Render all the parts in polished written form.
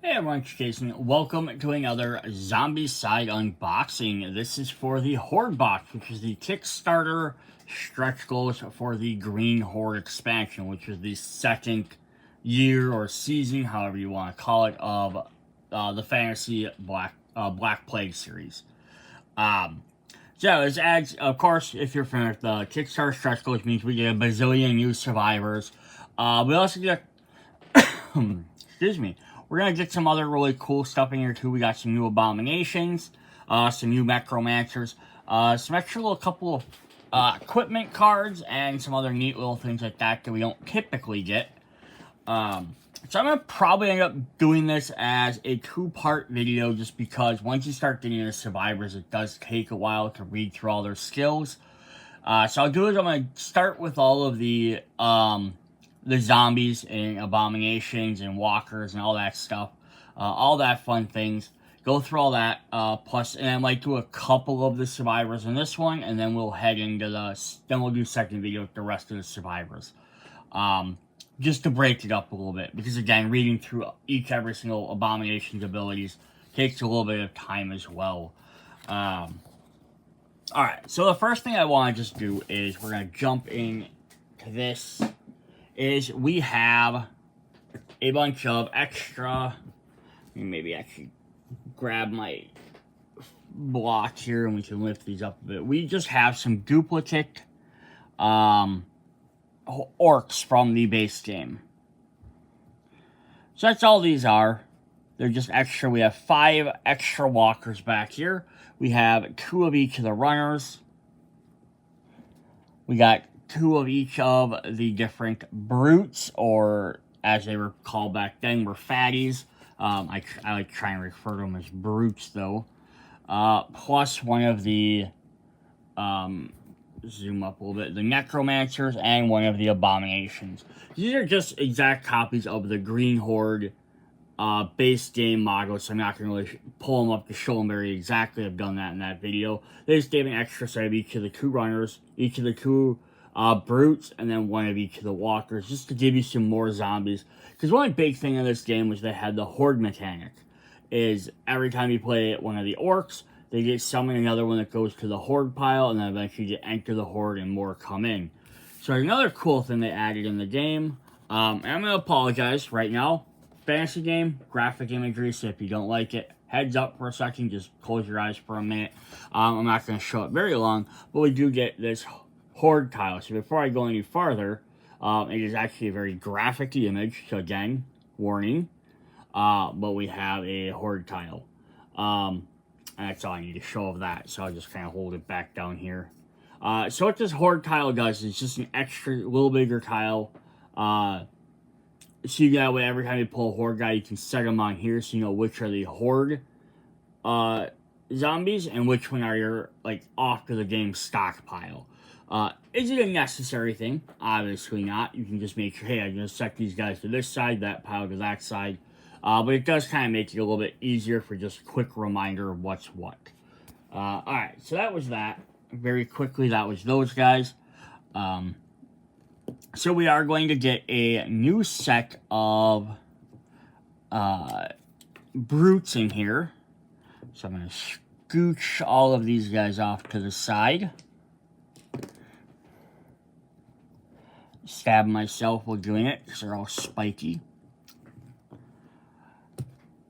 Hey everyone, it's Jason. Welcome to another Zombicide unboxing. This is for the Horde box, which is the Kickstarter stretch goals for the Green Horde expansion, which is the second year or season, however you want to call it, of the Fantasy Black Plague series. So it adds, of course, if you're familiar with the Kickstarter stretch goals, means we get a bazillion new survivors. We also get, excuse me. We're going to get some other really cool stuff in here, too. We got some new abominations, some new necromancers, some extra little couple of equipment cards, and some other neat little things like that we don't typically get. So I'm going to probably end up doing this as a two-part video just because once you start getting into survivors, it does take a while to read through all their skills. So I'll do is I'm going to start with all of the zombies and abominations and walkers and all that stuff, all that fun things. Go through all that, plus, and I might do a couple of the survivors in this one, and then we'll head into then we'll do second video with the rest of the survivors. Just to break it up a little bit, because again, reading through every single abomination's abilities takes a little bit of time as well. Alright, so the first thing I want to just do is we're going to jump into this. We have a bunch of extra, maybe actually grab my block here and we can lift these up a bit. We just have some duplicate orcs from the base game. So that's all these are. They're just extra. We have 5 extra walkers back here. We have 2 of each of the runners. We got 2 of each of the different brutes, or as they were called back then, were fatties. I like trying to refer to them as brutes, though. Plus 1 of the, zoom up a little bit, the necromancers, and 1 of the abominations. These are just exact copies of the Green Horde base game models, so I'm not going to really pull them up to show them very exactly. I've done that in that video. They just gave an extra set of each of the 2 runners, each of the 2 brutes, and then 1 of each of the walkers, just to give you some more zombies. Because one big thing in this game was they had the horde mechanic. Is every time you play one of the orcs, they get summoned another one that goes to the horde pile, and then eventually you enter the horde and more come in. So another cool thing they added in the game, and I'm going to apologize right now. Fantasy game, graphic imagery, so if you don't like it, heads up for a second, just close your eyes for a minute. I'm not going to show it very long, but we do get this horde tile. So before I go any farther, it is actually a very graphic image. So again, warning. But we have a horde tile. And that's all I need to show of that. So I'll just kind of hold it back down here. So what this horde tile does is just an extra, little bigger tile. So you that way, every time you pull a horde guy, you can set them on here so you know which are the horde zombies and which one are your, like, off to the game stockpile. Is it a necessary thing? Obviously not. You can just make sure, hey, I'm going to set these guys to this side, that pile to that side. But it does kind of make it a little bit easier for just a quick reminder of what's what. Alright, so that was that. Very quickly, that was those guys. So we are going to get a new set of brutes in here. So I'm going to scooch all of these guys off to the side. Stab myself while doing it because they're all spiky.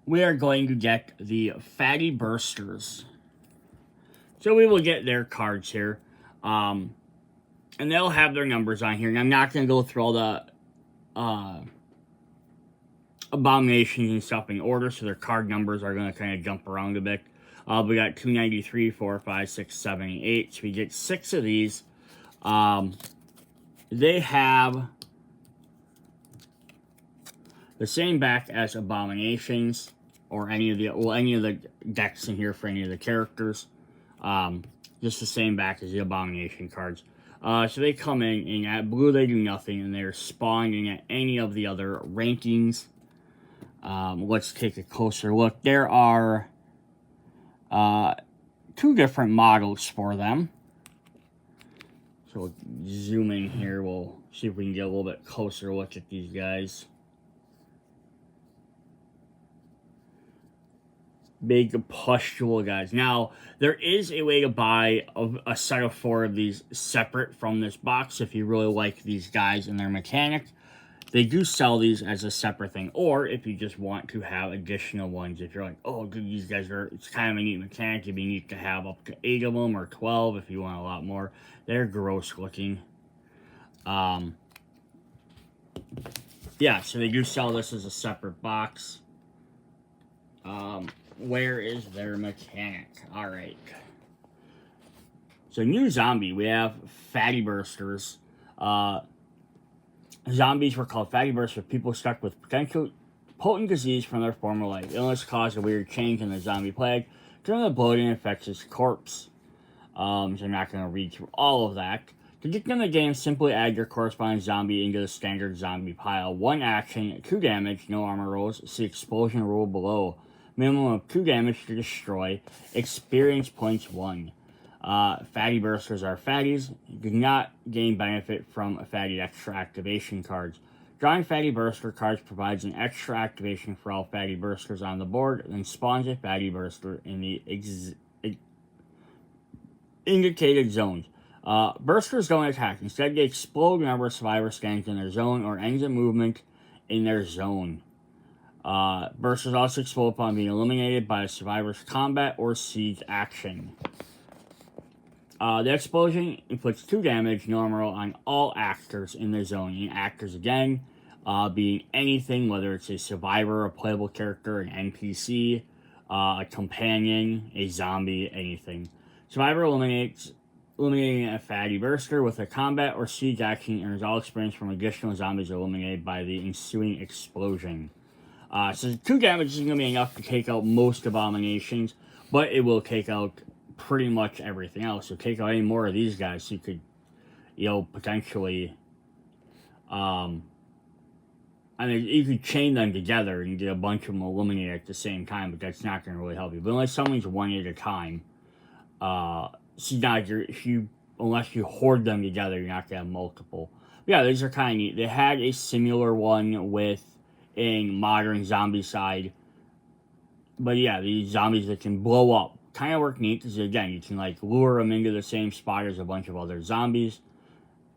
We are going to get the Fatty Bursters. So we will get their cards here. And they'll have their numbers on here. And I'm not going to go through all the abominations and stuff in order. So their card numbers are going to kind of jump around a bit. We got 293, 4, 5, 6, 7, 8. So we get 6 of these. They have the same back as abominations or any of the decks in here for any of the characters. Just the same back as the abomination cards. So they come in, and at blue they do nothing, and they're spawning at any of the other rankings. Let's take a closer look. There are 2 different models for them. So we'll zoom in here. We'll see if we can get a little bit closer look at these guys. big pustule guys. Now, there is a way to buy a set of 4 of these separate from this box if you really like these guys and their mechanic. They do sell these as a separate thing, or if you just want to have additional ones. If you're like, oh, dude, these guys are, it's kind of a neat mechanic. It'd be neat to have up to 8 of them or 12 if you want a lot more. They're gross looking. Yeah, so they do sell this as a separate box. Where is their mechanic? Alright. So, new zombie. We have Fatty Bursters. Zombies were called Fatty Bursters for people stuck with potential potent disease from their former life. Illness caused a weird change in the zombie plague. During the bloating infects his corpse. So I'm not going to read through all of that. To get in the game, simply add your corresponding zombie into the standard zombie pile. 1 action, 2 damage, no armor rolls. See explosion rule below. Minimum of 2 damage to destroy. Experience points 1. Fatty Bursters are fatties. Do not gain benefit from fatty extra activation cards. Drawing Fatty Burster cards provides an extra activation for all Fatty Bursters on the board, then spawns a Fatty Burster in the indicated zones. Bursters don't attack. Instead, they explode whenever a survivor stands in their zone or ends a movement in their zone. Bursters also explode upon being eliminated by a survivor's combat or siege action. The explosion inflicts 2 damage normal on all actors in the zone. And actors, again, being anything, whether it's a survivor, a playable character, an NPC, a companion, a zombie, anything. Survivor eliminating a Fatty Burster with a combat or siege action earns all experience from additional zombies eliminated by the ensuing explosion. So 2 damage is going to be enough to take out most abominations, but it will take out pretty much everything else. So take out any more of these guys, so you could, potentially, I mean, you could chain them together and get a bunch of them eliminated at the same time, but that's not going to really help you. But unless someone's one at a time, unless you hoard them together, you're not going to have multiple. But yeah, these are kind of neat. They had a similar one in modern Zombicide. But yeah, these zombies that can blow up kind of work neat, because again, you can lure them into the same spot as a bunch of other zombies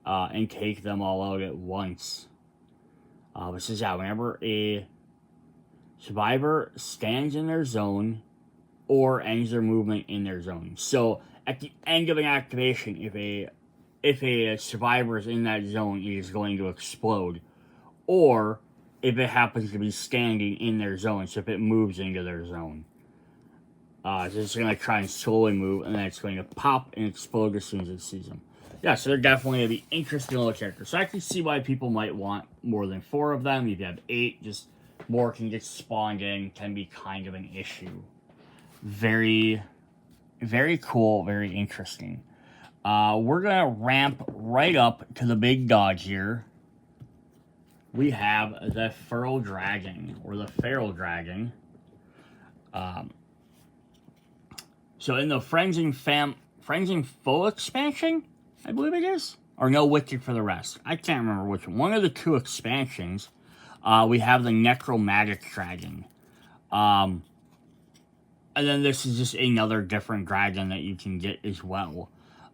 and take them all out at once. This is whenever a survivor stands in their zone or ends their movement in their zone. So at the end of an activation, if a survivor is in that zone, it is going to explode. Or if it happens to be standing in their zone, so if it moves into their zone. So it's going to try and slowly move, and then it's going to pop and explode as soon as it sees them. Yeah, so they're definitely going to be interesting little characters. So I can see why people might want more than 4 of them. If you have 8, just more can get spawned in, can be kind of an issue. Very, very cool, very interesting. We're going to ramp right up to the big dog here. We have the Feral Dragon, or the Feral Dragon. So in the Friends and Foe expansion, I believe it is, or No Wicked for the Rest. I can't remember which one. One of the 2 expansions, we have the Necromantic Dragon. And then this is just another different dragon that you can get as well.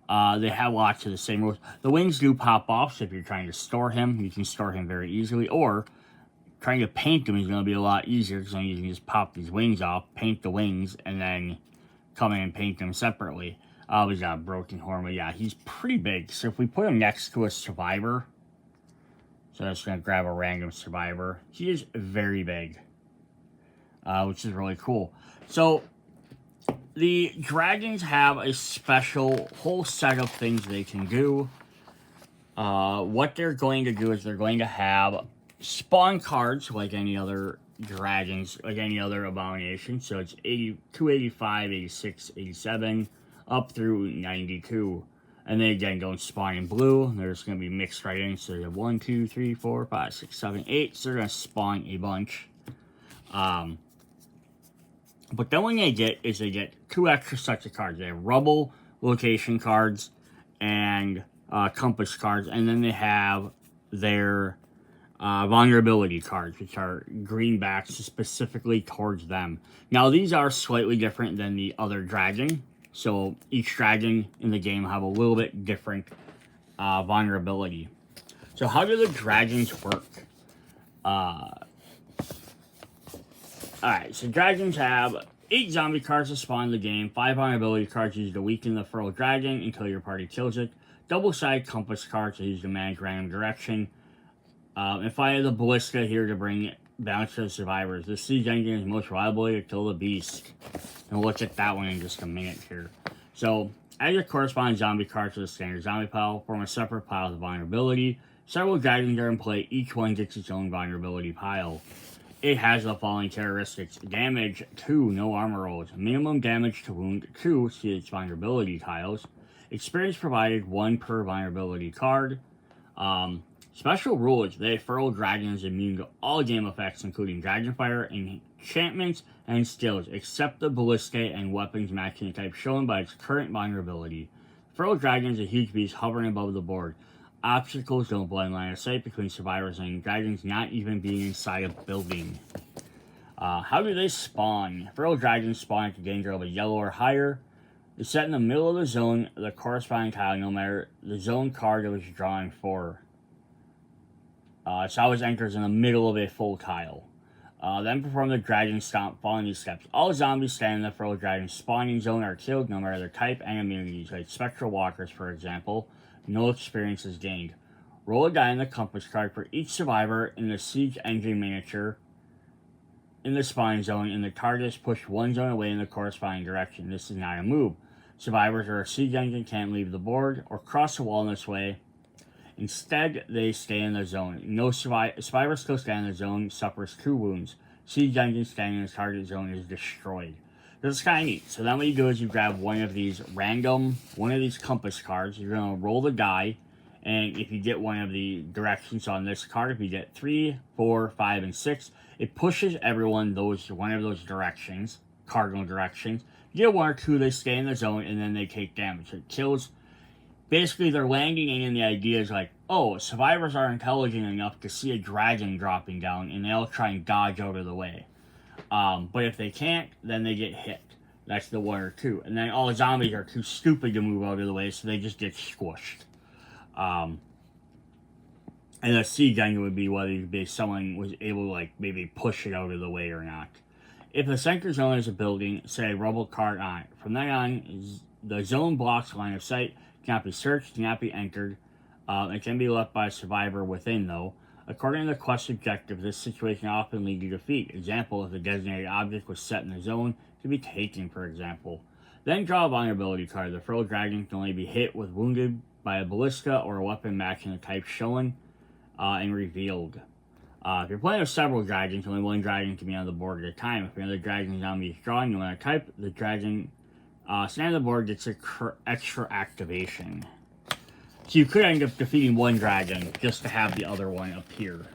They have lots of the same rules. The wings do pop off, so if you're trying to store him, you can store him very easily. Or trying to paint him is going to be a lot easier, because then you can just pop these wings off, paint the wings, and then come in and paint them separately. He's got a broken horn, but yeah, he's pretty big. So if we put him next to a survivor, so I'm just going to grab a random survivor, he is very big, which is really cool. So the dragons have a special whole set of things they can do. What they're going to do is they're going to have spawn cards like any other dragons, like any other abomination. So it's 285, 86, 87, up through 92. And then again, don't spawn in blue. They're just going to be mixed right in. So you have 1, 2, 3, 4, 5, 6, 7, 8. So they're going to spawn a bunch. But then what they get is they get 2 extra sets of cards. They have rubble location cards and compass cards. And then they have their vulnerability cards, which are greenbacks specifically towards them. Now, these are slightly different than the other dragon. So each dragon in the game have a little bit different vulnerability. So how do the dragons work? Alright, so dragons have 8 zombie cards to spawn in the game, 5 vulnerability cards used to weaken the feral dragon until your party kills it, double-sided compass cards are used to manage random direction, and 5 of the ballista here to bring balance to the survivors. The siege engine is most reliable to kill the beast. And we'll look at that one in just a minute here. So, add your corresponding zombie cards to the standard zombie pile, form a separate pile of vulnerability. Several dragons are in play, each one gets its own vulnerability pile. It has the following characteristics: damage 2, no armor rolls, minimum damage to wound 2, see its vulnerability tiles, experience provided 1 per vulnerability card. Special rules: the feral dragon is immune to all game effects, including dragonfire, enchantments, and skills, except the ballista and weapons matching the type shown by its current vulnerability. Feral dragon is a huge beast hovering above the board. Obstacles don't blind line of sight between survivors and dragons, not even being inside a building. How do they spawn? Feral dragons spawn at the danger of a yellow or higher. It's set in the middle of the zone, the corresponding tile, no matter the zone card it was drawn for. It always anchors in the middle of a full tile. Then perform the dragon stomp following these steps. All zombies standing in the feral dragon spawning zone are killed, no matter their type and immunities, like spectral walkers, for example. No experience is gained. Roll a die on the compass card for each survivor in the siege engine miniature in the spawning zone, and the target is pushed 1 zone away in the corresponding direction. This is not a move. Survivors or a siege engine can't leave the board or cross the wall in this way. Instead, they stay in the zone. No survivor still standing in the zone suffers 2 wounds. Siege engine standing in the target zone is destroyed. This is kind of neat. So then what you do is you grab one of these compass cards. You're going to roll the die. And if you get one of the directions on this card, if you get 3, 4, 5, and 6, it pushes everyone one of those directions, cardinal directions. You get 1 or 2, they stay in the zone, and then they take damage. It kills. Basically, they're landing in, and the idea is like, oh, survivors are intelligent enough to see a dragon dropping down, and they'll try and dodge out of the way. But if they can't, then they get hit. That's the 1 or 2. And then all the zombies are too stupid to move out of the way, so they just get squished. And a siege engine would be whether someone was able to, like, maybe push it out of the way or not. If the center zone is a building, say a rubble card on it. From then on, the zone blocks line of sight, cannot be searched, cannot be entered. It can be left by a survivor within, though. According to the quest objective, this situation often leads to defeat. Example, if the designated object was set in the zone, to be taken, for example. Then draw a vulnerability card. The feral dragon can only be hit with wounded by a ballista or a weapon matching the type shown and revealed. If you're playing with several dragons, only 1 dragon can be on the board at a time. If another dragon zombie is drawn, no matter type, the dragon standing on the board gets extra activation. So you could end up defeating 1 dragon just to have the other one appear.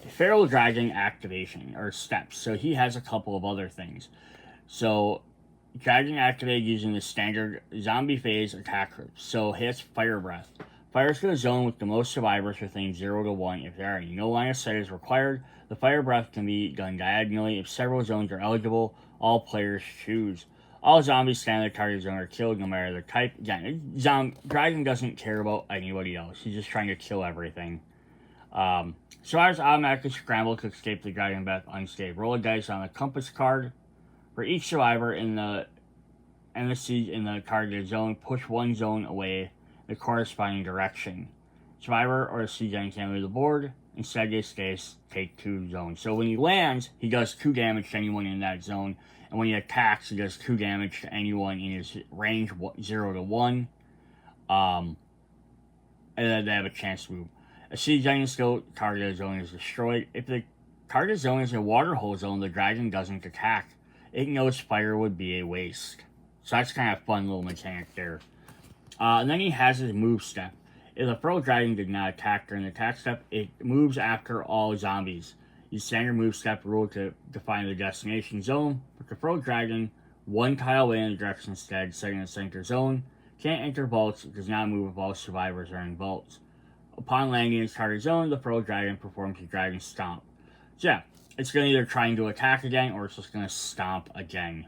Feral dragon activation, or steps. So he has a couple of other things. So, dragon activated using the standard zombie phase attack group. So he has fire breath. Fires to the zone with the most survivors within 0 to 1. If there are no line of sight is required, the fire breath can be done diagonally. If several zones are eligible, all players choose. All zombies standing in the target zone are killed, no matter their type. Again, dragon doesn't care about anybody else. He's just trying to kill everything. Survivors automatically scramble to escape the dragon breath unscathed. Roll a dice on the compass card. For each survivor in the siege in the targeted zone, push 1 zone away the corresponding direction. Survivor or the siege engine can't leave the board. Instead, they take 2 zones. So when he lands, he does 2 damage to anyone in that zone. And when he attacks, he does 2 damage to anyone in his range 0 to 1. And then they have a chance to move. A siege engine skill, target zone is destroyed. If the target zone is a waterhole zone, the dragon doesn't attack. It knows fire would be a waste. So that's kind of a fun little mechanic there. And then he has his move step. If the feral dragon did not attack during the attack step, it moves after all zombies. Use standard move step rule to define the destination zone. For the feral dragon, 1 tile away in the direction instead, setting the center zone. Can't enter vaults, does not move if all survivors are in vaults. Upon landing in its target zone, the Pearl Dragon performs a Dragon Stomp. So yeah, it's going to either try to attack again, or it's just going to stomp again.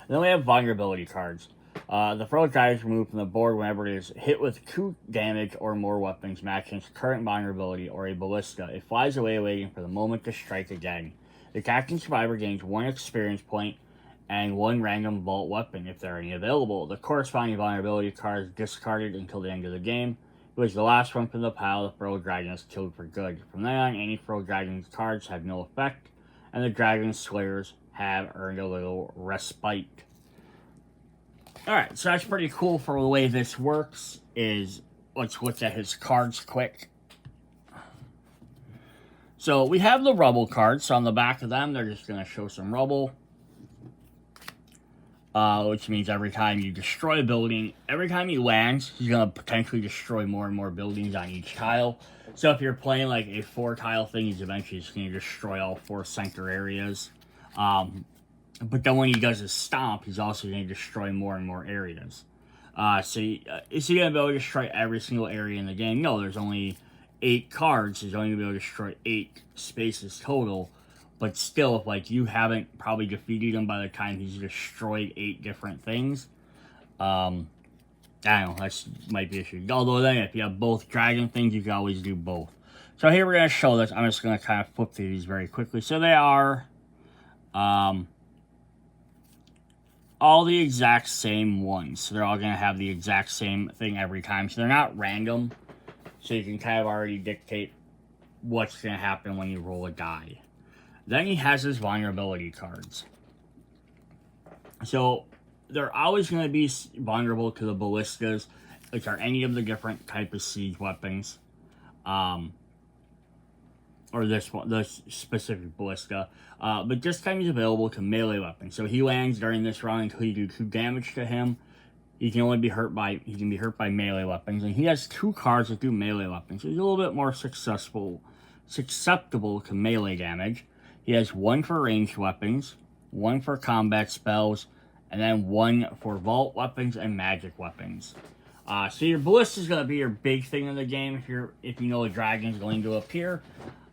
Then we have vulnerability cards. The Pearl Dragon is removed from the board whenever it is hit with 2 damage or more weapons matching its current vulnerability or a ballista. It flies away waiting for the moment to strike again. The attacking survivor gains 1 experience point and 1 random vault weapon if there are any available. The corresponding vulnerability card is discarded until the end of the game. If it was the last one from the pile, the Pearl Dragon is killed for good. From then on, any Pearl Dragon cards have no effect, and the Dragon Slayers have earned a little respite. Alright, so that's pretty cool for the way this works. Let's look at his cards quick. So we have the rubble cards. So on the back of them, they're just going to show some rubble. Which means every time you destroy a building, every time he lands, he's going to potentially destroy more and more buildings on each tile. So if you're playing like a 4-tile thing, he's eventually just going to destroy all 4 center areas. But then when he does his stomp, he's also going to destroy more and more areas. Is he going to be able to destroy every single area in the game? No, there's only 8 cards. He's only going to be able to destroy 8 spaces total. But still, if like you haven't probably defeated him by the time he's destroyed 8 different things, I don't know, that might be an issue. Although then, if you have both dragon things, you can always do both. So here we're going to show this. I'm just going to kind of flip through these very quickly. So they are all the exact same ones. So they're all going to have the exact same thing every time. So they're not random. So you can kind of already dictate what's going to happen when you roll a die. Then he has his vulnerability cards. So they're always going to be vulnerable to the ballistas, which are any of the different type of siege weapons. Or this specific ballista. But this time he's available to melee weapons. So he lands during this round until you do 2 damage to him. He can only be hurt by melee weapons. And he has 2 cards that do melee weapons. So he's a little bit more susceptible to melee damage. He has 1 for ranged weapons, 1 for combat spells, and then 1 for vault weapons and magic weapons. So your ballista is going to be your big thing in the game if you know a dragon is going to appear.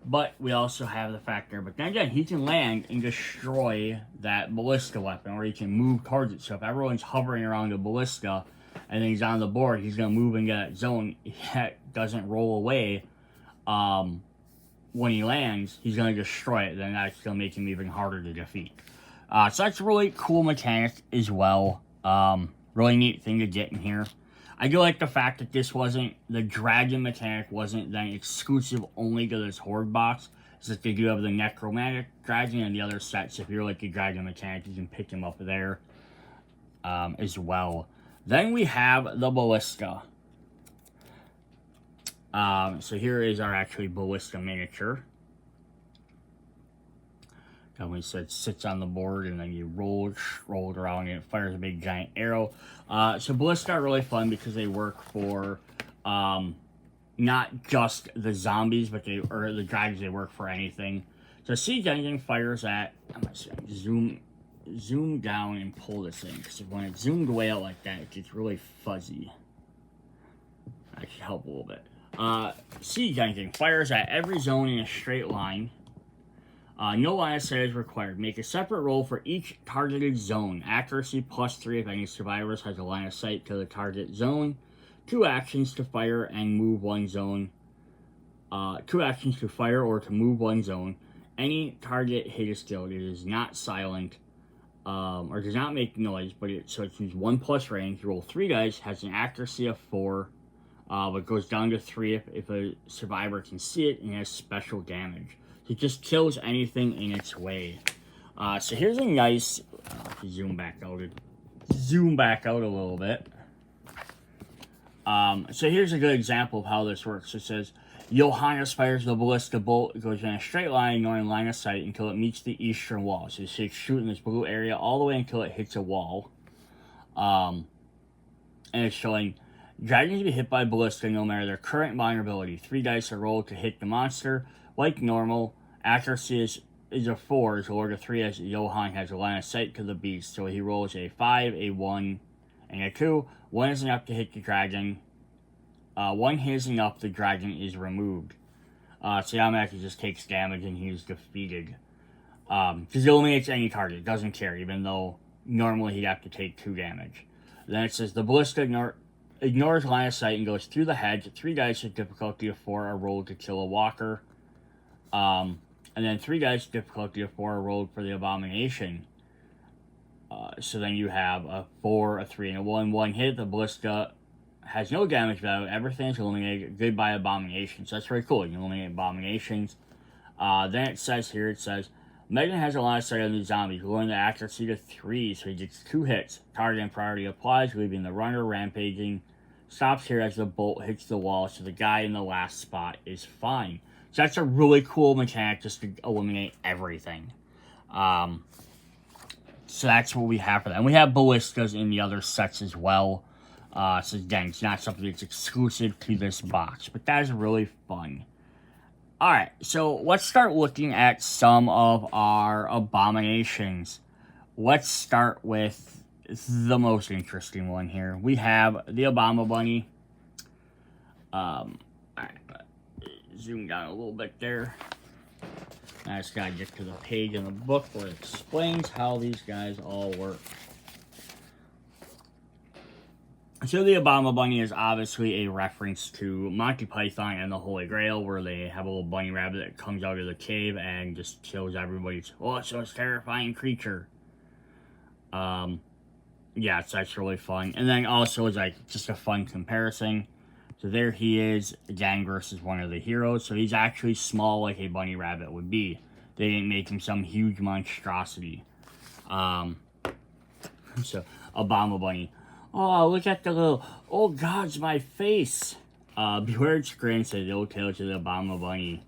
But we also have the factor. But then again, he can land and destroy that ballista weapon, or he can move towards it. So if everyone's hovering around the ballista and then he's on the board, he's going to move into that zone. He doesn't roll away. When he lands, he's going to destroy it. Then that's going to make him even harder to defeat. So that's a really cool mechanic as well. Really neat thing to get in here. I do like the fact that the dragon mechanic wasn't then exclusive only to this Horde box. It's that they do have the necromantic dragon and the other sets. If you're like a dragon mechanic, you can pick him up there as well. Then we have the ballista. So here is our actually ballista miniature. And we said sits on the board and then you roll it around and it fires a big giant arrow. So ballista are really fun because they work for not just the zombies, but the dragons. They work for anything. So siege engine fires at. I'm gonna zoom down and pull this in because when it's zoomed way out like that, it gets really fuzzy. That should help a little bit. Siege engine fires at every zone in a straight line. No line of sight is required. Make a separate roll for each targeted zone. Accuracy +3 if any survivors has a line of sight to the target zone. 2 actions to fire and move one zone. 2 actions to fire or to move one zone. Any target hit is killed. It is not silent or does not make noise, but it uses 1+ range. Roll 3 dice. Has an accuracy of 4. But goes down to 3 if a survivor can see it, and has special damage. It just kills anything in its way. So here's a nice zoom back out a little bit. So here's a good example of how this works. It says Johannes fires the ballista bolt. It goes in a straight line, ignoring line of sight until it meets the eastern wall. So it's shooting this blue area all the way until it hits a wall. And it's showing dragons be hit by ballista no matter their current vulnerability. 3 dice are rolled to hit the monster. Like normal, accuracy is a 4, so order 3 as Johann has a line of sight to the beast. So he rolls a 5, a 1, and a 2. 1 is enough to hit the dragon. One hitting up, the dragon is removed. So Yamaki just takes damage and he's defeated. Because he eliminates any target, doesn't care, even though normally he'd have to take 2 damage. Then it says the ballista ignores line of sight and goes through the hedge. 3 dice with difficulty of 4 are rolled to kill a walker. And then 3 dice with difficulty of 4 are rolled for the abomination. So then you have a 4, a 3, and a 1. One hit, the ballista has no damage value. Everything's eliminated. Goodbye abominations. So that's very cool. You can eliminate abominations. Then it says here, Megan has a line of sight on the zombies, lowering the accuracy to 3, so he gets 2 hits. Target and priority applies, leaving the runner rampaging. Stops here as the bolt hits the wall, so the guy in the last spot is fine. So that's a really cool mechanic just to eliminate everything. So that's what we have for that. And we have ballistas in the other sets as well. So again, it's not something that's exclusive to this box, but that is really fun. Alright, so let's start looking at some of our abominations. Let's start with the most interesting one here. We have the Obama Bunny. Alright, zoom down a little bit there. I just gotta get to the page in the book where it explains how these guys all work. So the Obama Bunny is obviously a reference to Monty Python and the Holy Grail, where they have a little bunny rabbit that comes out of the cave and just kills everybody. Oh, it's the most terrifying creature. Yeah, so that's really fun. And then also it's like just a fun comparison. So there he is, again, versus one of the heroes. So he's actually small like a bunny rabbit would be. They didn't make him some huge monstrosity. So Obama Bunny. Oh, look at the little, oh God, it's my face. Beware its grin, said the old tale to the Obama Bunny.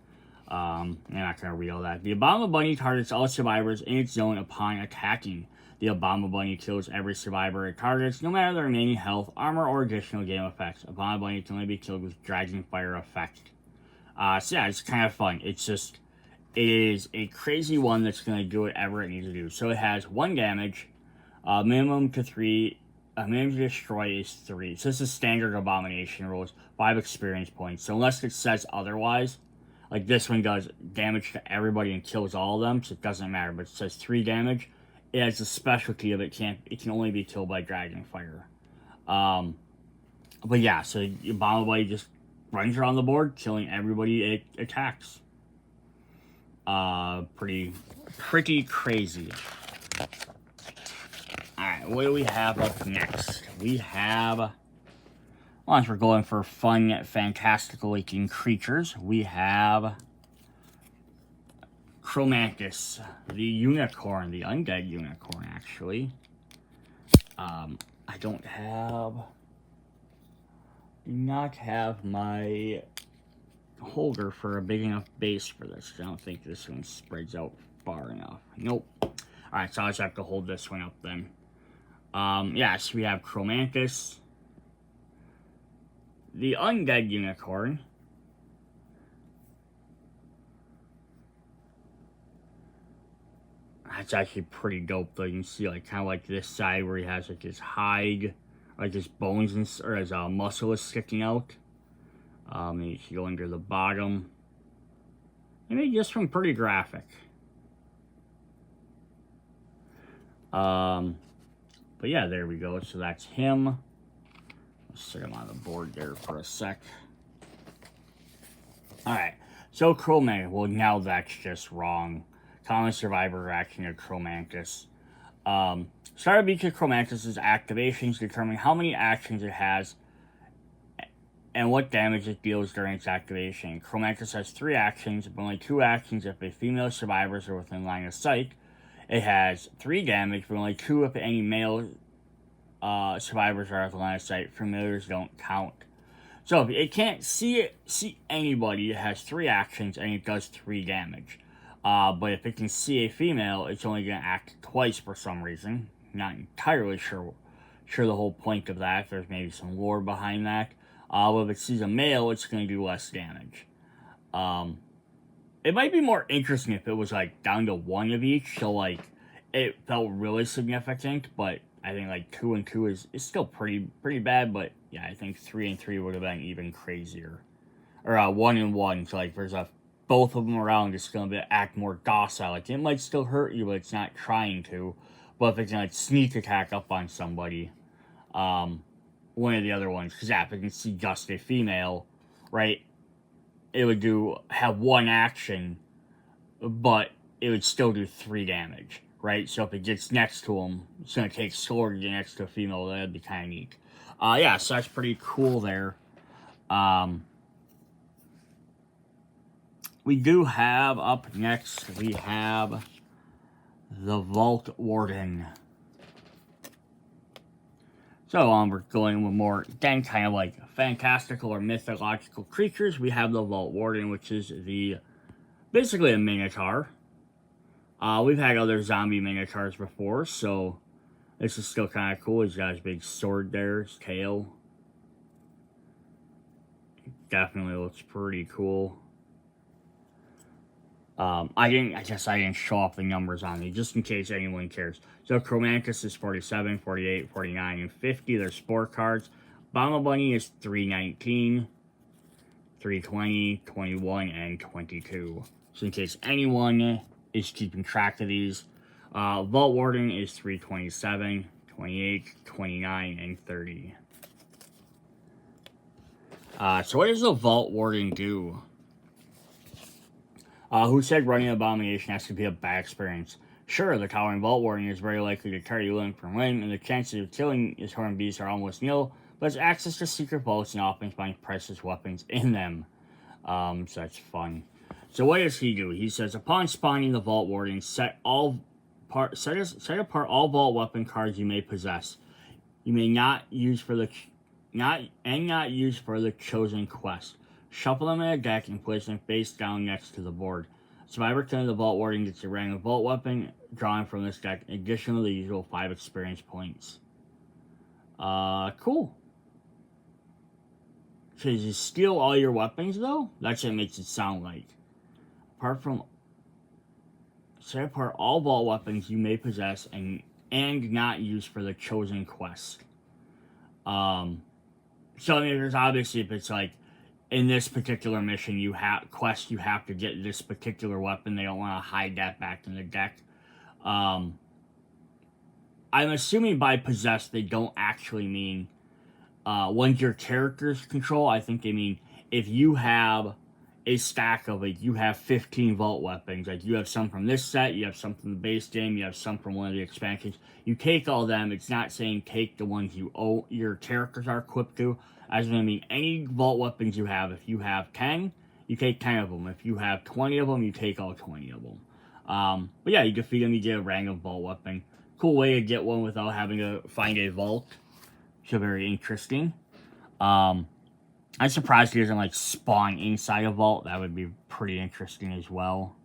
I'm not going to read all that. The Obama Bunny targets all survivors in its zone upon attacking. The Obama Bunny kills every survivor it targets, no matter their remaining health, armor, or additional game effects. Obama Bunny can only be killed with Dragon Fire effect. So yeah, it's kind of fun. It's just, it is a crazy one that's going to do whatever it needs to do. So it has 1 damage, minimum to 3, minimum to destroy is 3. So this is standard abomination rules, 5 experience points. So unless it says otherwise, like this one does damage to everybody and kills all of them, so it doesn't matter, but it says 3 damage. It has a specialty of it can only be killed by Dragon Fire. But yeah, so Obama Bunny just runs around the board, killing everybody it attacks. Pretty crazy. Alright, what do we have up next? We have, once we're going for fun, fantastical looking creatures, we have Chromantis, the unicorn, the undead unicorn, actually. I do not have my holder for a big enough base for this. I don't think this one spreads out far enough. Nope. Alright, so I'll just have to hold this one up then. Yes, we have Chromantis, the undead unicorn. That's actually pretty dope, though. You can see, like, kind of like this side where he has, like, his hide, like, his bones, and, or his muscle is sticking out. And you can go under the bottom. I mean, just from pretty graphic. But yeah, there we go. So that's him. Let's set him on the board there for a sec. Alright, so Chromantis. Well, now that's just wrong. Common survivor reaction to Chromantis. Start of each of Chromantis' activations determine how many actions it has and what damage it deals during its activation. Chromantis has 3 actions, but only 2 actions if a female survivors are within line of sight. It has 3 damage, but only 2 if any male survivors are within line of sight. Familiars don't count. So if it can't see anybody, it has 3 actions and it does 3 damage. But if it can see a female, it's only going to act twice for some reason. Not entirely sure the whole point of that. If there's maybe some lore behind that. But if it sees a male, it's going to do less damage. It might be more interesting if it was like down to 1 of each. So like it felt really significant. But I think like 2 and 2 is still pretty bad, but yeah, I think 3 and 3 would have been even crazier. Or 1 and 1, so like there's both of them around, it's gonna act more docile. Like it might still hurt you, but it's not trying to. But if it can like sneak attack up on somebody, one of the other ones, because yeah, if it can see just a female, right, it would have 1 action, but it would still do 3 damage, right? So if it gets next to him, it's gonna take slower to get next to a female. That'd be kind of neat. Yeah, so that's pretty cool there. We do have up next, we have the Vault Warden. So we're going with more, again, kind of like fantastical or mythological creatures. We have the Vault Warden, which is basically a Minotaur. We've had other zombie Minotaurs before, so this is still kind of cool. He's got his big sword there, his tail. Definitely looks pretty cool. I guess I didn't show off the numbers on it, just in case anyone cares. So Chromantis is 47, 48, 49, and 50. They're sport cards. Bomba Bunny is 319, 320, 21, and 22. So in case anyone is keeping track of these, Vault Warden is 327, 28, 29, and 30. So what does the Vault Warden do? Who said running an abomination has to be a bad experience? Sure, the Towering Vault Warden is very likely to carry you limb from limb, and the chances of killing his horned beasts are almost nil, but has access to secret vaults and often finds precious weapons in them. So that's fun. So what does he do? He says, upon spawning the Vault Warden, set apart all vault weapon cards you may possess. You may not use for the chosen quest. Shuffle them in a deck and place them face down next to the board. Survivor killing the Vault Warden gets a random vault weapon drawn from this deck, in addition to the usual 5 experience points. Cool. So does you steal all your weapons, though? That's what it makes it sound like. Set apart all vault weapons you may possess and not use for the chosen quest. So I mean, there's obviously, if it's like, in this particular mission, you have to get this particular weapon. They don't want to hide that back in the deck. I'm assuming by possess, they don't actually mean ones your characters control. I think they mean if you have a stack of you have 15 vault weapons. Like you have some from this set, you have some from the base game, you have some from one of the expansions. You take all them. It's not saying take the ones your characters are equipped to. As going to mean any vault weapons you have. If you have 10, you take 10 of them. If you have 20 of them, you take all 20 of them. But yeah, you defeat them, you get a random vault weapon. Cool way to get one without having to find a vault. So very interesting. I'm surprised he doesn't like spawn inside a vault. That would be pretty interesting as well.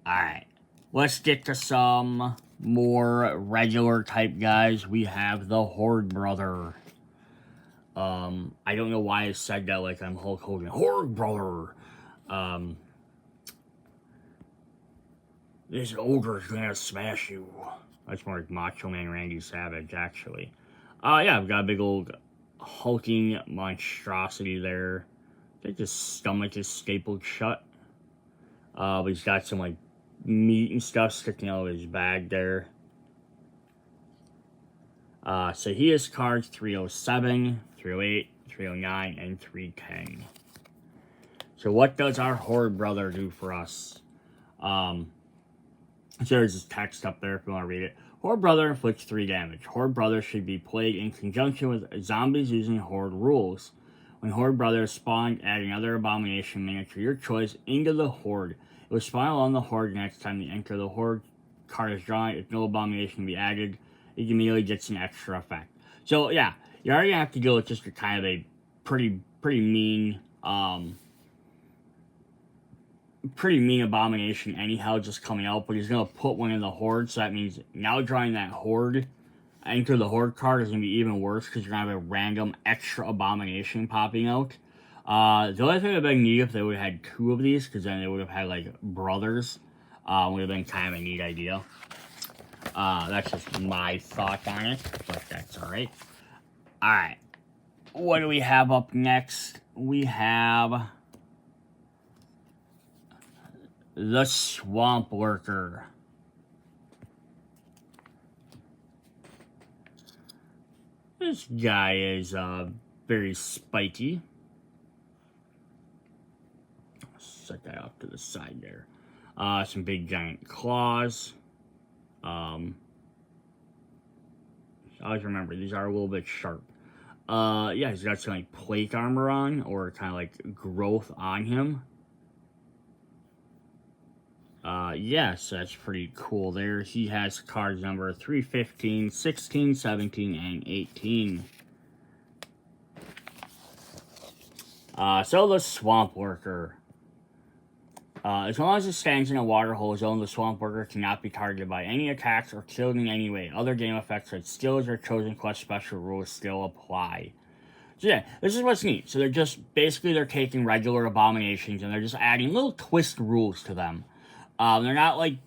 Alright. Let's get to some more regular type guys. We have the Horde Brother. I don't know why I said that like I'm Hulk Hogan. Horde Brother! This ogre's gonna smash you. That's more like Macho Man Randy Savage, actually. Yeah, I've got a big old hulking monstrosity there. I think his stomach is stapled shut. But he's got some, like, meat and stuff sticking out of his bag there. So he has cards 307, 308, 309, and 310. So what does our Horde Brother do for us? So there's this text up there if you want to read it. Horde Brother inflicts 3 damage. Horde Brother should be played in conjunction with zombies using Horde rules. When Horde Brother is spawned, add another abomination miniature your choice into the Horde. It will spawn along the Horde next time you enter the Horde card is drawn. If no abomination can be added, it immediately gets an extra effect. So yeah, you already have to deal with just a kind of a pretty mean abomination anyhow just coming out, but he's going to put one in the Horde, so that means now drawing that Horde enter the Horde card is going to be even worse because you're going to have a random extra abomination popping out. The only thing that would have been neat if they would have had 2 of these, because then they would have had like brothers. Would have been kind of a neat idea. That's just my thought on it, but that's alright. Alright. What do we have up next? We have the Swamp Lurker. This guy is very spiky. Set that off to the side there. Some big giant claws. Always remember, these are a little bit sharp. Yeah, he's got some like plate armor on, or kind of like growth on him. Yes, that's pretty cool there. He has cards number 315, 16, 17, and 18. So the Swamp Lurker. As long as it stands in a water hole zone, the Swamp Lurker cannot be targeted by any attacks or killed in any way. Other game effects like skills or chosen quest special rules still apply. So yeah, this is what's neat. So they're just, basically they're taking regular abominations and they're just adding little twist rules to them. They're not like,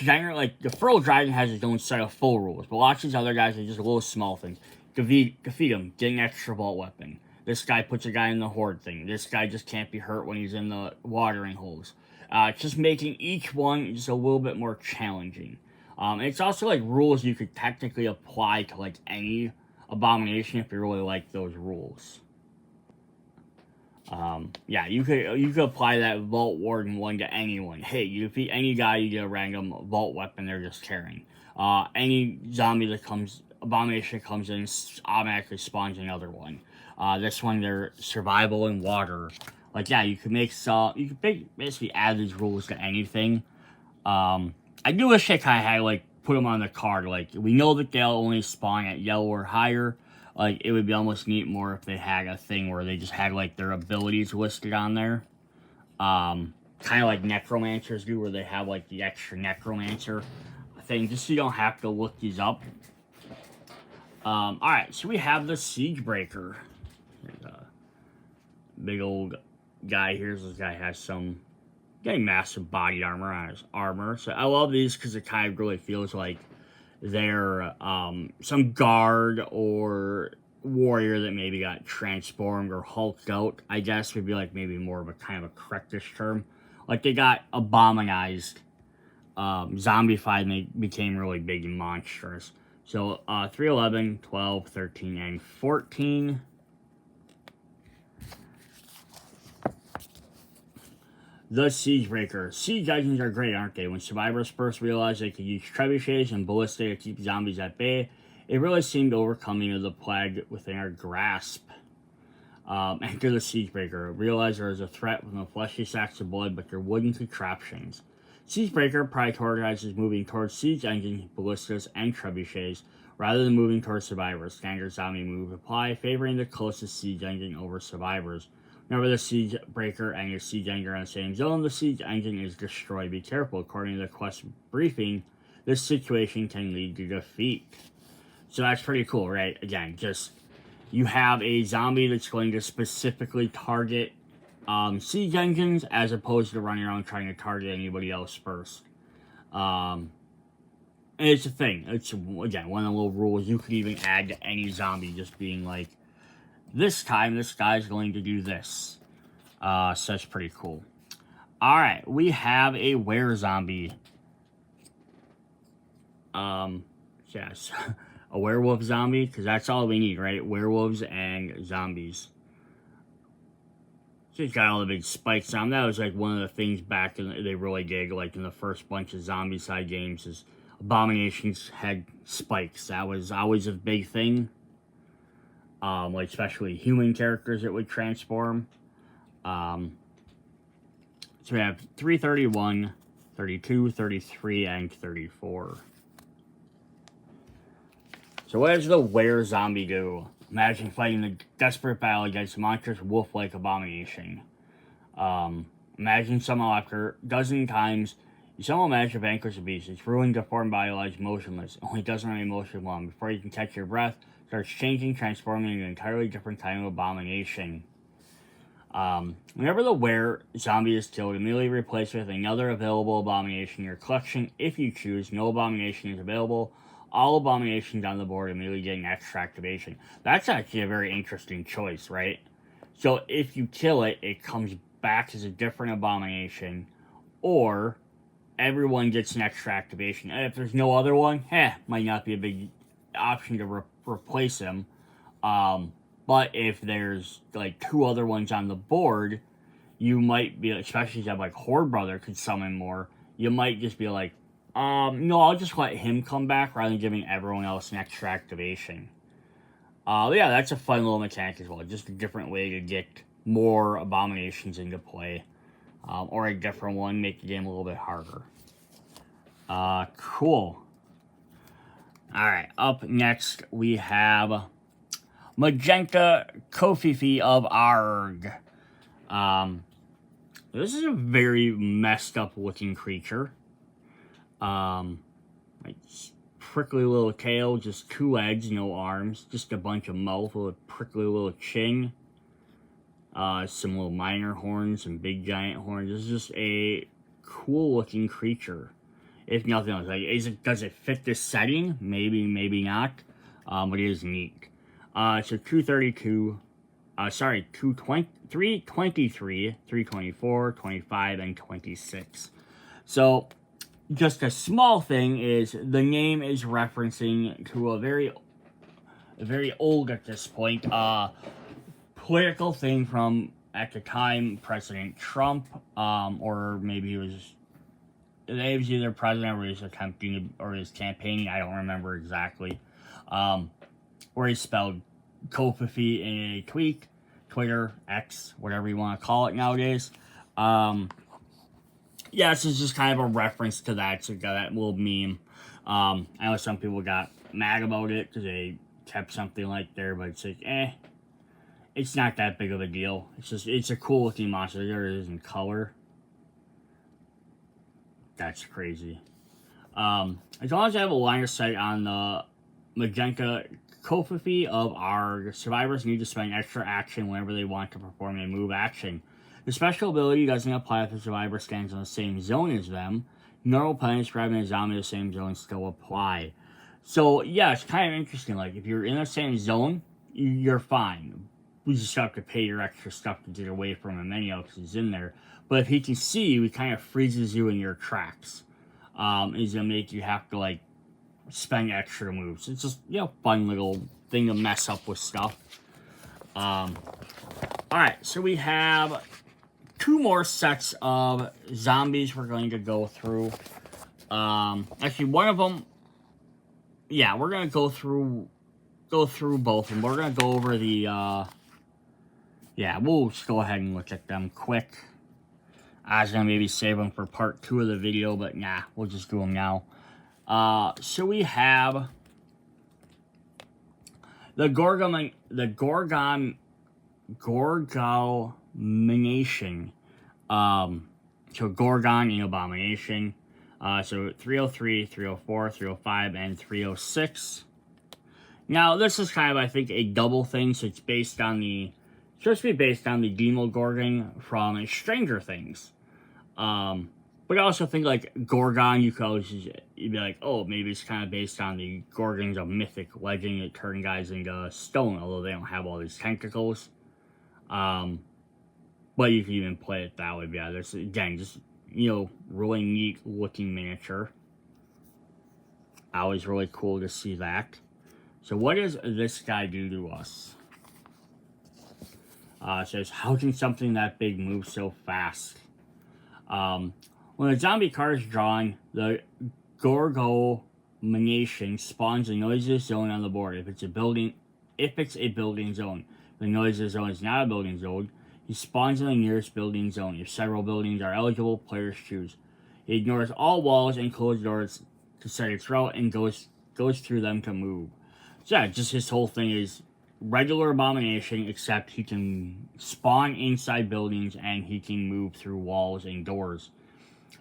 like the Furl Dragon has its own set of full rules, but lots of these other guys are just little small things. Defeat him, get an extra vault weapon. This guy puts a guy in the Horde thing. This guy just can't be hurt when he's in the watering holes. Just making each one just a little bit more challenging. And it's also like rules you could technically apply to like any abomination if you really like those rules. Yeah, you could apply that Vault Warden one to anyone. Hey, you defeat any guy, you get a random vault weapon they're just carrying. Any zombie that abomination comes in, automatically spawns another one. This one, they're survival in water. Like, yeah, you could basically add these rules to anything. I do wish they kind of had, like, put them on the card. Like, we know that they'll only spawn at yellow or higher. Like, it would be almost neat more if they had a thing where they just had, like, their abilities listed on there. Kind of like Necromancers do, where they have, like, the extra Necromancer thing, just so you don't have to look these up. Alright, so we have the Siegebreaker. There's a big old guy here. This guy has some massive body armor on his armor. So I love these because it kind of really feels like they're some guard or warrior that maybe got transformed or hulked out. I guess would be like maybe more of a kind of a correctish term. Like they got abominized, zombified, and they became really big and monstrous. So 3, 11, 12, 13, and 14. The Siegebreaker. Siege engines are great, aren't they? When survivors first realized they could use trebuchets and ballistae to keep zombies at bay, it really seemed overcoming of the plague within our grasp. Enter the Siegebreaker. Realize there is a threat from the fleshy sacks of blood, but they're wooden contraptions. Siegebreaker prioritizes moving towards siege engines, ballistas, and trebuchets, rather than moving towards survivors. Standard zombie move apply, favoring the closest siege engine over survivors. Whenever the Siegebreaker and your siege engine are in the same zone, the siege engine is destroyed. Be careful. According to the quest briefing, this situation can lead to defeat. So that's pretty cool, right? Again, just you have a zombie that's going to specifically target siege engines as opposed to running around trying to target anybody else first. And it's a thing. It's, again, one of the little rules you could even add to any zombie, just being like, this time, this guy's going to do this. So that's pretty cool. Alright, we have a were-zombie. Yes. A werewolf zombie, because that's all we need, right? Werewolves and zombies. So he's got all the big spikes on him. That was like one of the things back in they really did, like in the first bunch of Zombicide games, is abominations had spikes. That was always a big thing. Like especially human characters that would transform. So we have 331, 32, 33, and 34. So what does the were-zombie do? Imagine fighting the desperate battle against a monstrous wolf-like abomination. Imagine somehow after a dozen times, you somehow manage to vanquish the beast. Its ruined, deformed body lies motionless. Only doesn't remain motion long. Before you can catch your breath, starts changing, transforming into an entirely different kind of abomination. Whenever the were zombie is killed, immediately replace with another available abomination in your collection. If you choose, no abomination is available. All abominations on the board immediately get an extra activation. That's actually a very interesting choice, right? So if you kill it, it comes back as a different abomination, or everyone gets an extra activation. And if there's no other one, might not be a big option to replace him. But if there's like 2 other ones on the board, you might be, especially if you have like Horde Brother could summon more, you might just be like, no, I'll just let him come back rather than giving everyone else an extra activation. Yeah, that's a fun little mechanic as well. Just a different way to get more abominations into play. Or a different one, make the game a little bit harder. Cool. Alright, up next we have Magenta Kofifi of Arg. This is a very messed up looking creature. Like prickly little tail, just 2 legs, no arms, just a bunch of mouth with a prickly little chin. Some little minor horns, some big giant horns. This is just a cool looking creature. If nothing else, like, does it fit this setting? Maybe, maybe not. But it is neat. So 232, 220, 323, 324, 25, and 26. So, just a small thing is, the name is referencing to a very old at this point, political thing from, at the time, President Trump, or maybe he was either president or he was attempting to, or he was campaigning, I don't remember exactly, where he spelled Kofifi in a tweet, Twitter, X, whatever you want to call it nowadays. Yeah, this is just kind of a reference to that, so got that little meme. I know some people got mad about it because they kept something like there, but it's like, it's not that big of a deal. It's just, it's a cool looking monster. There it is in color. That's crazy. As long as I have a line of sight on the Magenta Kofifi of Arg, survivors need to spend extra action whenever they want to perform a move action. The special ability doesn't apply if the survivor stands in the same zone as them. Normal penalties for having a zombie in the same zone still apply. So, yeah, it's kind of interesting. Like, if you're in the same zone, you're fine. You just have to pay your extra stuff to get away from him anyhow because he's in there. But if he can see you, he kind of freezes you in your tracks. Is going to make you have to, like, spend extra moves. It's just, you know, fun little thing to mess up with stuff. Alright, so we have 2 more sets of zombies we're going to go through. Actually, one of them, yeah, we're going to go through both of them. We're going to go over the, yeah, we'll just go ahead and look at them quick. I was going to maybe save them for part 2 of the video, but nah, we'll just do them now. So we have the Gorgomination. So Gorgon and Abomination. So 303, 304, 305, and 306. Now, this is kind of, I think, a double thing, so it's based on the, supposed to be based on the Demogorgon from Stranger Things. But I also think, like, Gorgon, you could always, you'd be like, oh, maybe it's kind of based on the Gorgons of mythic legend that turn guys into stone, although they don't have all these tentacles. But you can even play it that way. But yeah, there's, again, just, you know, really neat looking miniature. Always really cool to see that. So what does this guy do to us? It says, how can something that big move so fast? When a zombie card is drawn, the Gorgomination spawns a noisiest zone on the board. If it's a building zone, the noisiest zone is not a building zone. He spawns in the nearest building zone. If several buildings are eligible, players choose. He ignores all walls and closed doors to set its route and goes through them to move. So yeah, just his whole thing is regular Abomination, except he can spawn inside buildings and he can move through walls and doors.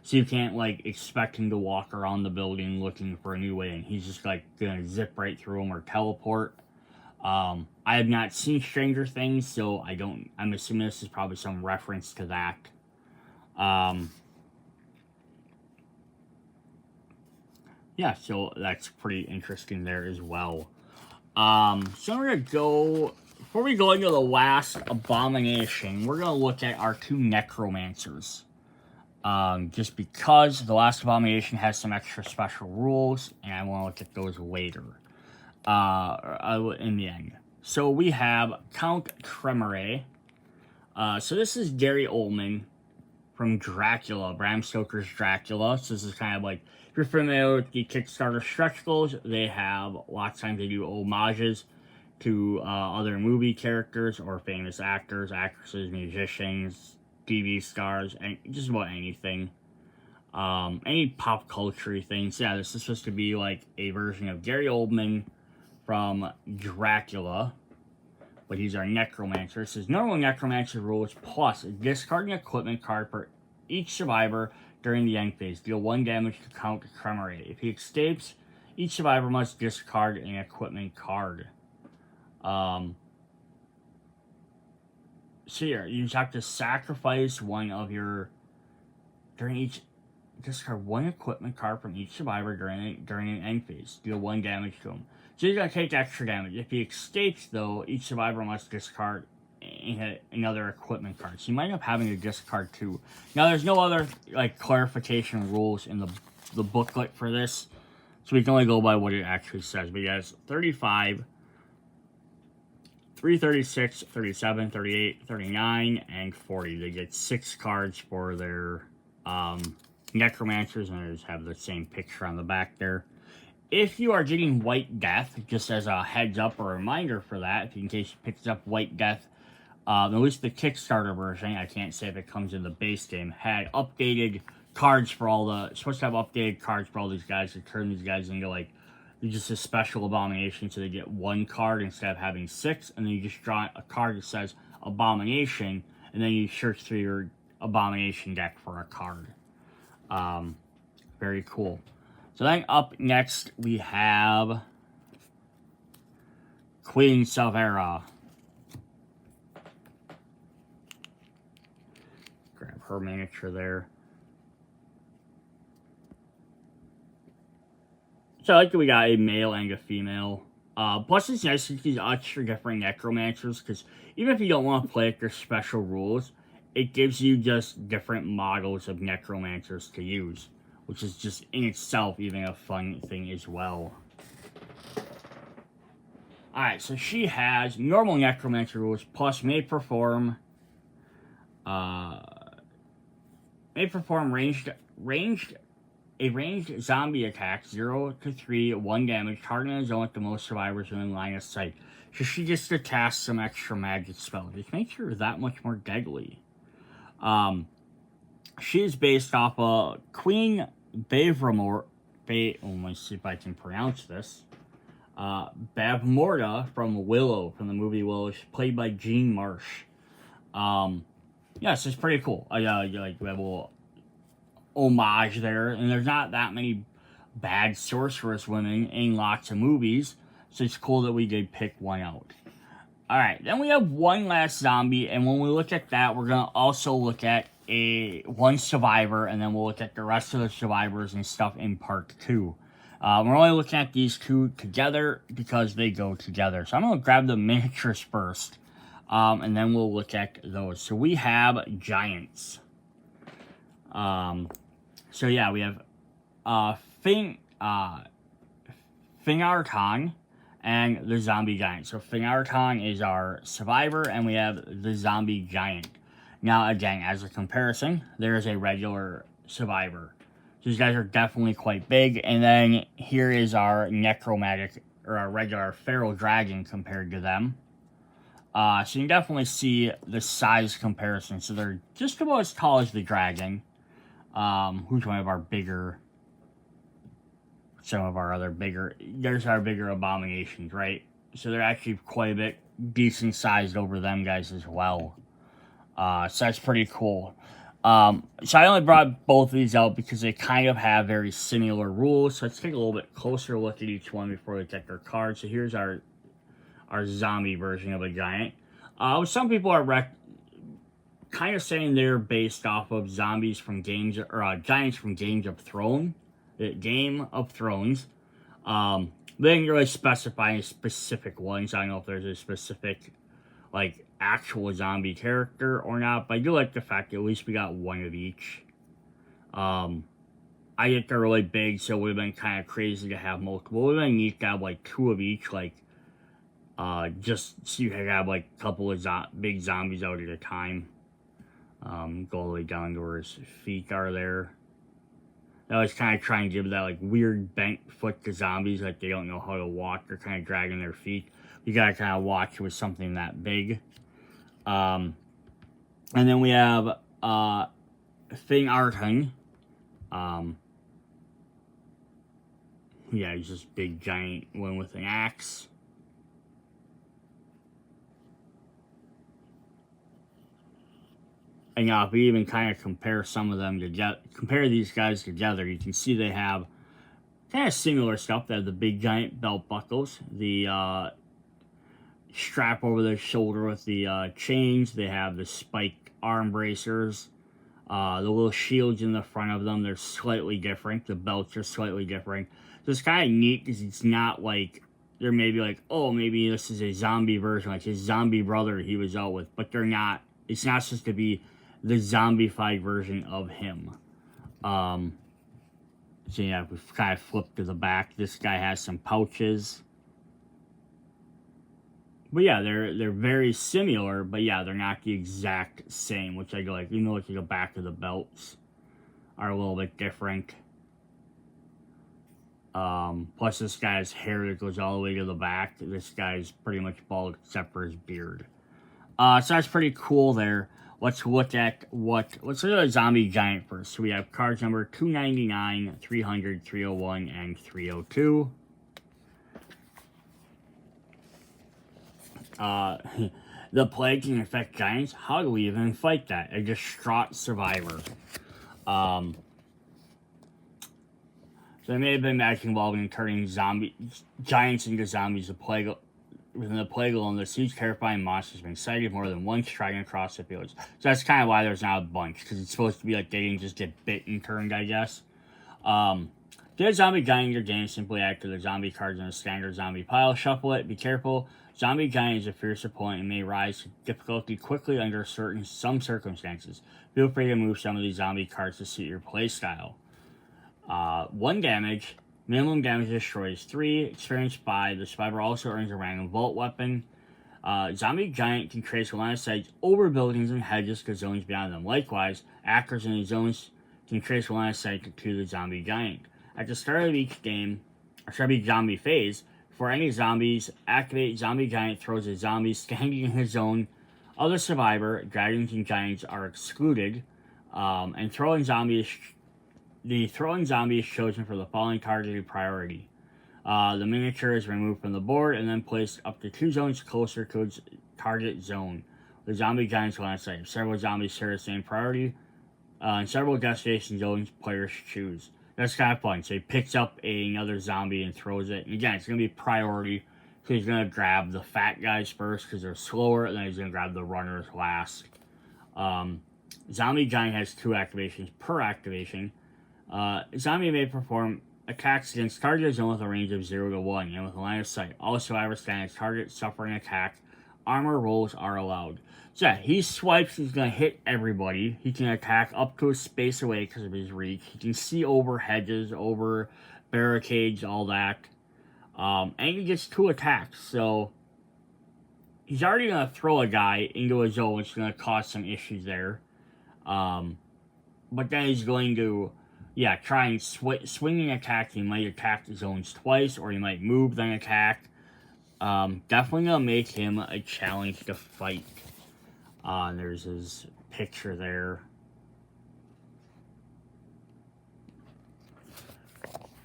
So you can't, like, expect him to walk around the building looking for a new way in. He's just, like, gonna zip right through them or teleport. I have not seen Stranger Things, so I'm assuming this is probably some reference to that. Yeah, so that's pretty interesting there as well. So we're gonna go, before we go into the last abomination, we're gonna look at our 2 necromancers. Just because the last abomination has some extra special rules, and I want to look at those later. In the end. So we have Count Cremere. So this is Gary Oldman from Dracula, Bram Stoker's Dracula. So this is kind of like, if you're familiar with the Kickstarter stretch goals, they have lots of times they do homages to other movie characters or famous actors, actresses, musicians, TV stars, and just about anything. Any pop culture things. Yeah, this is supposed to be like a version of Gary Oldman from Dracula, but he's our necromancer. It says normal necromancer rules plus discard an equipment card for each survivor during the end phase. Deal 1 damage to Count Cremere. If he escapes, each survivor must discard an equipment card. So here, you just have to sacrifice one of your, during each, discard 1 equipment card from each survivor during an end phase. Deal 1 damage to him. So he's going to take extra damage. If he escapes, though, each survivor must discard another equipment card. So you might end up having to discard 2. Now, there's no other like clarification rules in the booklet for this, so we can only go by what it actually says. But yes, 35, 336, 37, 38, 39, and 40. They get 6 cards for their necromancers, and I just have the same picture on the back there. If you are getting White Death, just as a heads up or reminder for that, in case you picked up White Death, at least the Kickstarter version, I can't say if it comes in the base game, had updated cards for all the, supposed to have updated cards for all these guys to turn these guys into like, just a special abomination, so they get 1 card instead of having 6, and then you just draw a card that says abomination, and then you search through your abomination deck for a card. Very cool. So then up next, we have Queen Salvera. Grab her miniature there. So I like that we got a male and a female. Plus it's nice to see these extra different necromancers, because even if you don't want to play with their special rules, it gives you just different models of necromancers to use, which is just in itself even a fun thing as well. Alright, so she has normal necromancer rules, plus may perform ranged zombie attack, 0 to 3, 1 damage, targeting a zone with the most survivors within line of sight. So she gets to cast some extra magic spells, which makes her that much more deadly. She is based off of Queen Bavmorda, let's see if I can pronounce this. Bavmorda from Willow, from the movie Willow. She's played by Jean Marsh. Yes, it's pretty cool. We have a little homage there, and there's not that many bad sorceress women in lots of movies, so it's cool that we did pick one out. Alright, then we have one last zombie, and when we look at that, we're going to also look at one survivor, and then we'll look at the rest of the survivors and stuff in part 2. We're only looking at these 2 together because they go together. So I'm going to grab the miniatures first, and then we'll look at those. So we have giants. So yeah, we have Fingarton and the zombie giant. So Fingarton is our survivor, and we have the zombie giant. Now again, as a comparison, there is a regular survivor. So these guys are definitely quite big. And then here is our necromantic, or our regular feral dragon compared to them. So you can definitely see the size comparison. So they're just about as tall as the dragon. Who's one of our bigger, some of our other bigger, there's our bigger abominations, right? So they're actually quite a bit decent sized over them guys as well. So that's pretty cool. So I only brought both of these out because they kind of have very similar rules. So let's take a little bit closer look at each one before we get their cards. So here's our our zombie version of a giant. Some people are kind of saying they're based off of zombies from games, or giants from Game of Thrones. They didn't really specify any specific ones. I don't know if there's a specific, like, actual zombie character or not, but I do like the fact that at least we got one of each. I think they're really big, so it would have been kind of crazy to have multiple. It would have been neat to have, like, two of each, like, just so you could have, like, a couple of big zombies out at a time. Go all the way down to where his feet are there. I was kind of trying to give that, like, weird bent foot to zombies, like they don't know how to walk. They're kind of dragging their feet. You gotta kind of watch with something that big. And then we have, Thing Arton. Yeah, he's this big giant one with an axe. And if we even kind of compare some of them together, compare these guys together, you can see they have kind of similar stuff. They have the big giant belt buckles, the strap over their shoulder with the chains. They have the spiked arm bracers. The little shields in the front of them, they're slightly different. The belts are slightly different. So it's kind of neat because it's not like, they're maybe like, oh, maybe this is a zombie version, like his zombie brother he was out with. But they're not, it's not supposed to be the zombified version of him. So yeah, we've kind of flipped to the back. This guy has some pouches. But yeah, they're very similar, but yeah, they're not the exact same, which I go like, you know, like the back of the belts are a little bit different. Plus this guy's hair that goes all the way to the back. This guy's pretty much bald except for his beard. So that's pretty cool there. Let's look at a zombie giant first. So we have cards number 299, 300, 301, and 302. The plague can infect giants. How do we even fight that? A distraught survivor. So they may have been magic involved in turning giants into zombies. Within the plague alone, this huge terrifying monster has been sighted more than once, striding across the fields. So that's kind of why there's not a bunch, because it's supposed to be like they didn't just get bit and turned, I guess. Get a zombie giant in your game, simply add to the zombie cards in a standard zombie pile. Shuffle it, be careful. Zombie giant is a fierce opponent and may rise to difficulty quickly under some circumstances. Feel free to move some of these zombie cards to suit your playstyle. 1 damage. Minimum damage destroys 3. Experienced by the survivor also earns a random vault weapon. Zombie giant can create a line of sight over buildings and hedges to zones beyond them. Likewise, actors in the zones can create a line of sight to the zombie giant. At the start of each game, or start of each zombie phase, for any zombies, activate zombie giant throws a zombie standing in his zone. Other survivor, dragons and giants are excluded. And the throwing zombie is chosen for the following targeted priority. The miniature is removed from the board and then placed up to 2 zones closer to its target zone. The zombie giant's line of sight. Several zombies share the same priority. And several destination zones players choose. That's kind of fun. So he picks up another zombie and throws it. And again, it's going to be priority. So he's going to grab the fat guys first because they're slower. And then he's going to grab the runners last. Zombie giant has 2 activations per activation. Zombie may perform attacks against target zone with a range of 0 to 1 and with a line of sight. All survivors stand as target suffering attack. Armor rolls are allowed. So yeah, he swipes, he's going to hit everybody. He can attack up to a space away because of his reach. He can see over hedges, over barricades, all that. And he gets 2 attacks. So he's already going to throw a guy into a zone, which is going to cause some issues there. But then he's going to, yeah, try and swing and attack. He might attack the zones twice, or he might move then attack. Definitely gonna make him a challenge to fight. There's his picture there.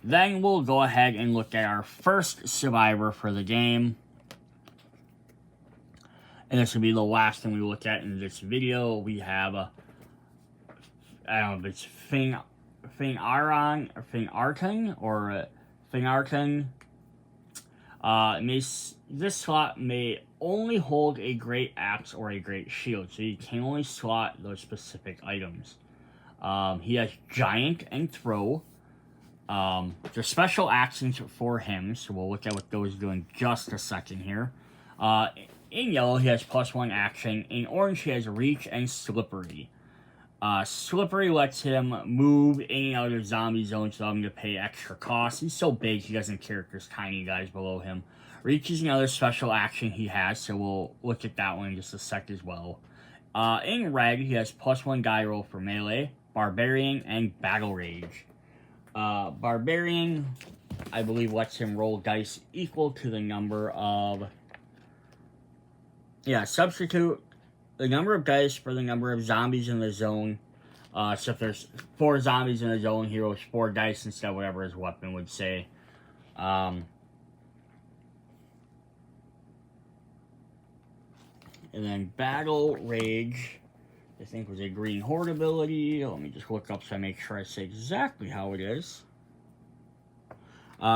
Then we'll go ahead and look at our first survivor for the game. And this will be the last thing we look at in this video. We have, I don't know if it's Fingarton. This slot may only hold a great axe or a great shield, so you can only slot those specific items. He has giant and throw. There's special actions for him, so we'll look at what those do in just a second here. In yellow, he has +1 action. In orange, he has reach and slippery. Slippery lets him move in and out of zombie zones without having to pay extra costs. He's so big, he doesn't care if there's tiny guys below him. Reach is another special action he has, so we'll look at that one in just a sec as well. In red, he has +1 die roll for melee, barbarian, and battle rage. Barbarian, I believe, lets him roll dice equal to the number of... Yeah, substitute the number of dice for the number of zombies in the zone. So if there's 4 zombies in the zone, he rolls 4 dice instead of whatever his weapon would say. And then Battle Rage, I think, was a green Horde ability. Let me just look up so I make sure I say exactly how it is.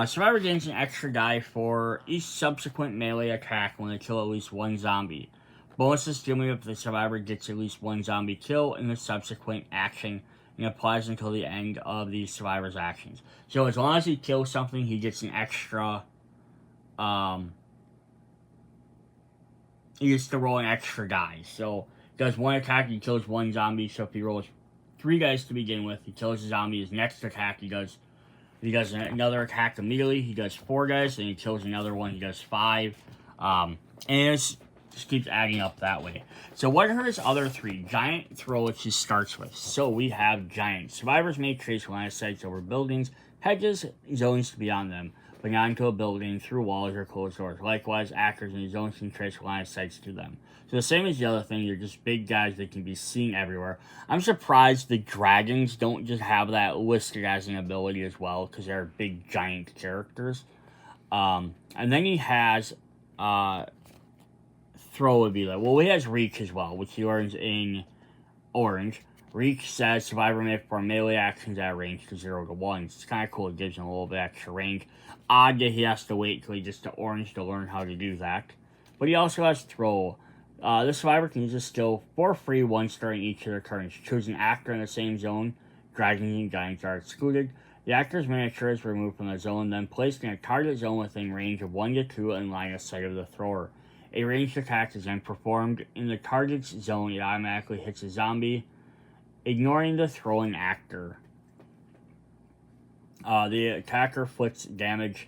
Survivor gains an extra die for each subsequent melee attack when they kill at least 1 zombie. Bonus is dealing if the survivor gets at least 1 zombie kill in the subsequent action and applies until the end of the survivor's actions. So as long as he kills something, he gets an extra... he gets to roll an extra die. So he does 1 attack, he kills 1 zombie. So if he rolls 3 dice to begin with, he kills the zombie. His next attack, he does another attack immediately. He does 4 dice, and he kills another one. He does 5. And it's... just keeps adding up that way. So what are his other 3? Giant, throw, which he starts with. So we have giant. Survivors may trace line of sight over buildings, hedges, zones to beyond them, but not into a building, through walls or closed doors. Likewise, actors in the zones can trace line of sight to them. So the same as the other thing, you're just big guys that can be seen everywhere. I'm surprised the dragons don't just have that listed as an ability as well, because they're big giant characters. And then he has throw would be like, well, he has reach as well, which he earns in orange. Reach says survivor may perform melee actions at range to 0 to 1. It's kind of cool, it gives him a little bit extra range. Odd that he has to wait till he gets to orange to learn how to do that. But he also has throw. The survivor can use a skill for free once during each of their turns. Choose an actor in the same zone. Dragons and giants are excluded. The actor's miniature is removed from the zone, then placed in a target zone within range of 1 to 2 in line of sight of the thrower. A ranged attack is then performed in the target's zone. It automatically hits a zombie, ignoring the throwing actor. The attacker inflicts damage.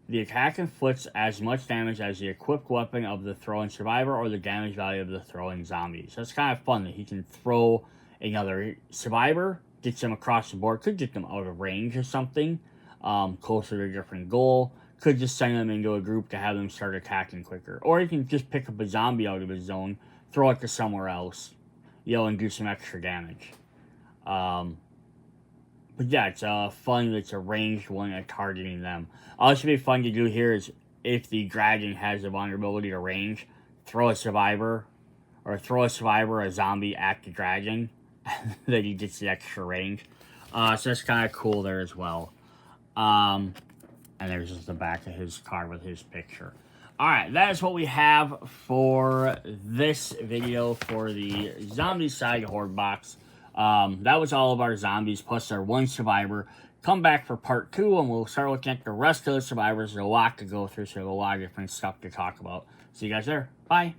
The attack inflicts as much damage as the equipped weapon of the throwing survivor or the damage value of the throwing zombie. So it's kind of fun that he can throw another survivor, gets them across the board, could get them out of range or something, closer to a different goal. Could just send them into a group to have them start attacking quicker. Or you can just pick up a zombie out of his zone, throw it to somewhere else, and do some extra damage. But yeah, it's fun that it's a ranged one at targeting them. Also be fun to do here is if the dragon has the vulnerability to range, throw a survivor, a zombie at the dragon, then he gets the extra range. So that's kind of cool there as well. And there's just the back of his card with his picture. Alright, that is what we have for this video for the Zombicide Horde box. That was all of our zombies, plus our 1 survivor. Come back for part 2, and we'll start looking at the rest of the survivors. There's a lot to go through, so there's a lot of different stuff to talk about. See you guys there. Bye.